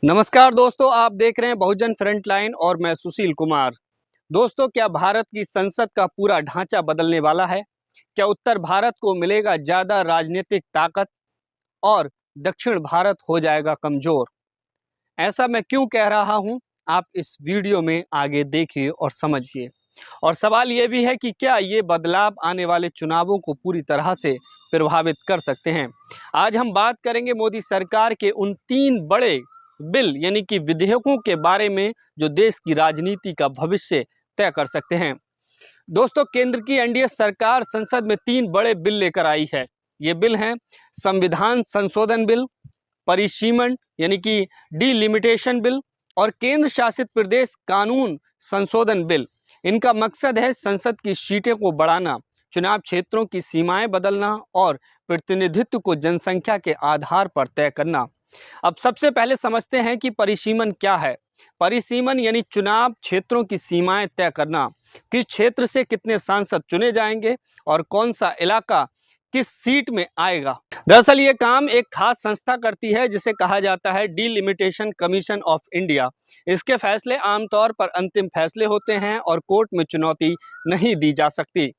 नमस्कार दोस्तों, आप देख रहे हैं बहुजन फ्रंटलाइन और मैं सुशील कुमार। दोस्तों, क्या भारत की संसद का पूरा ढांचा बदलने वाला है? क्या उत्तर भारत को मिलेगा ज़्यादा राजनीतिक ताकत और दक्षिण भारत हो जाएगा कमज़ोर? ऐसा मैं क्यों कह रहा हूं, आप इस वीडियो में आगे देखिए और समझिए। और सवाल ये भी है कि क्या ये बदलाव आने वाले चुनावों को पूरी तरह से प्रभावित कर सकते हैं। आज हम बात करेंगे मोदी सरकार के उन 3 बड़े बिल यानी कि विधेयकों के बारे में जो देश की राजनीति का भविष्य तय कर सकते हैं। दोस्तों, केंद्र की एनडीए सरकार संसद में 3 बड़े बिल लेकर आई है। ये बिल हैं संविधान संशोधन बिल, परिसीमन यानी कि डिलिमिटेशन बिल और केंद्र शासित प्रदेश कानून संशोधन बिल। इनका मकसद है संसद की सीटें को बढ़ाना, चुनाव क्षेत्रों की सीमाएं बदलना और प्रतिनिधित्व को जनसंख्या के आधार पर तय करना। अब सबसे पहले समझते हैं कि परिसीमन क्या है। परिसीमन यानी चुनाव क्षेत्रों की सीमाएं तय करना, किस क्षेत्र से कितने सांसद चुने जाएंगे और कौन सा इलाका किस सीट में आएगा। दरअसल ये काम एक खास संस्था करती है जिसे कहा जाता है डिलिमिटेशन कमीशन ऑफ इंडिया। इसके फैसले आमतौर पर अंतिम फैसले होते हैं और कोर्ट में चुनौती नहीं दी जा सकती।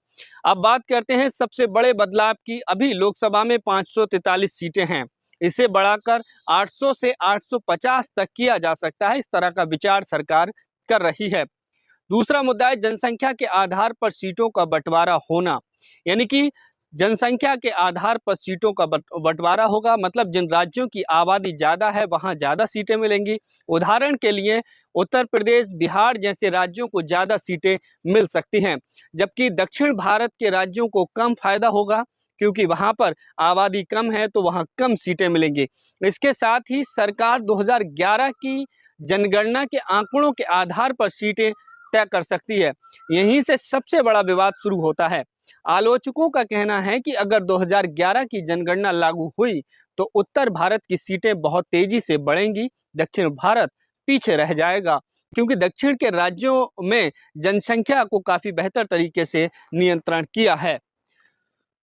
अब बात करते हैं सबसे बड़े बदलाव की। अभी लोकसभा में 543 सीटें हैं, इसे बढ़ाकर 800 से 850 तक किया जा सकता है। इस तरह का विचार सरकार कर रही है। दूसरा मुद्दा है जनसंख्या के आधार पर सीटों का बंटवारा होना, यानी कि जनसंख्या के आधार पर सीटों का बंटवारा होगा। मतलब जिन राज्यों की आबादी ज़्यादा है वहाँ ज़्यादा सीटें मिलेंगी। उदाहरण के लिए उत्तर प्रदेश, बिहार जैसे राज्यों को ज़्यादा सीटें मिल सकती हैं, जबकि दक्षिण भारत के राज्यों को कम फायदा होगा क्योंकि वहाँ पर आबादी कम है तो वहाँ कम सीटें मिलेंगी। इसके साथ ही सरकार 2011 की जनगणना के आंकड़ों के आधार पर सीटें तय कर सकती है। यहीं से सबसे बड़ा विवाद शुरू होता है। आलोचकों का कहना है कि अगर 2011 की जनगणना लागू हुई तो उत्तर भारत की सीटें बहुत तेजी से बढ़ेंगी, दक्षिण भारत पीछे रह जाएगा क्योंकि दक्षिण के राज्यों में जनसंख्या को काफी बेहतर तरीके से नियंत्रण किया है।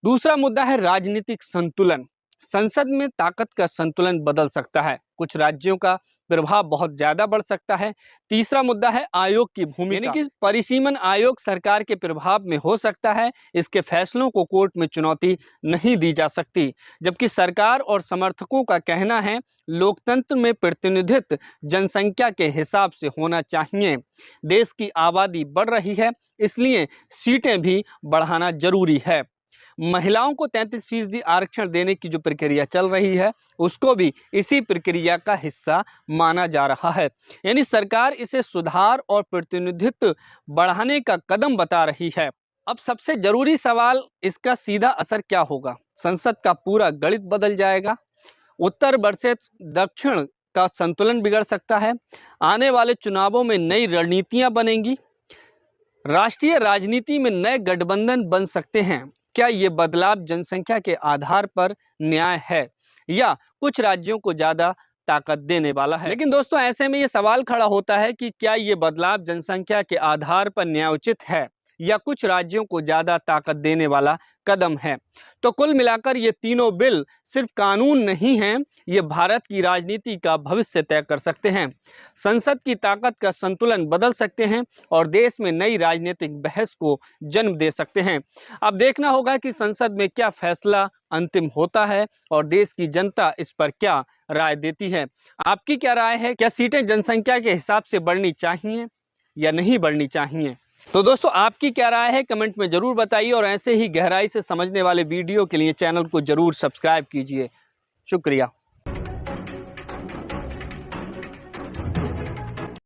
दूसरा मुद्दा है राजनीतिक संतुलन। संसद में ताकत का संतुलन बदल सकता है, कुछ राज्यों का प्रभाव बहुत ज्यादा बढ़ सकता है। तीसरा मुद्दा है आयोग की भूमिका, यानी कि परिसीमन आयोग सरकार के प्रभाव में हो सकता है। इसके फैसलों को कोर्ट में चुनौती नहीं दी जा सकती, जबकि सरकार और समर्थकों का कहना है लोकतंत्र में प्रतिनिधित्व जनसंख्या के हिसाब से होना चाहिए। देश की आबादी बढ़ रही है, इसलिए सीटें भी बढ़ाना जरूरी है। महिलाओं को 33% आरक्षण देने की जो प्रक्रिया चल रही है उसको भी इसी प्रक्रिया का हिस्सा माना जा रहा है। यानी सरकार इसे सुधार और प्रतिनिधित्व बढ़ाने का कदम बता रही है। अब सबसे जरूरी सवाल, इसका सीधा असर क्या होगा? संसद का पूरा गणित बदल जाएगा, उत्तर वर्सेस दक्षिण का संतुलन बिगड़ सकता है, आने वाले चुनावों में नई रणनीतियां बनेंगी, राष्ट्रीय राजनीति में नए गठबंधन बन सकते हैं। क्या ये बदलाव जनसंख्या के आधार पर न्याय है या कुछ राज्यों को ज़्यादा ताकत देने वाला है? लेकिन दोस्तों, ऐसे में ये सवाल खड़ा होता है कि क्या ये बदलाव जनसंख्या के आधार पर न्यायोचित है या कुछ राज्यों को ज़्यादा ताकत देने वाला कदम है। तो कुल मिलाकर ये तीनों बिल सिर्फ कानून नहीं हैं, ये भारत की राजनीति का भविष्य तय कर सकते हैं, संसद की ताकत का संतुलन बदल सकते हैं और देश में नई राजनीतिक बहस को जन्म दे सकते हैं। अब देखना होगा कि संसद में क्या फैसला अंतिम होता है और देश की जनता इस पर क्या राय देती है। आपकी क्या राय है? क्या सीटें जनसंख्या के हिसाब से बढ़नी चाहिए या नहीं बढ़नी चाहिए? तो दोस्तों, आपकी क्या राय है कमेंट में ज़रूर बताइए और ऐसे ही गहराई से समझने वाले वीडियो के लिए चैनल को ज़रूर सब्सक्राइब कीजिए। शुक्रिया।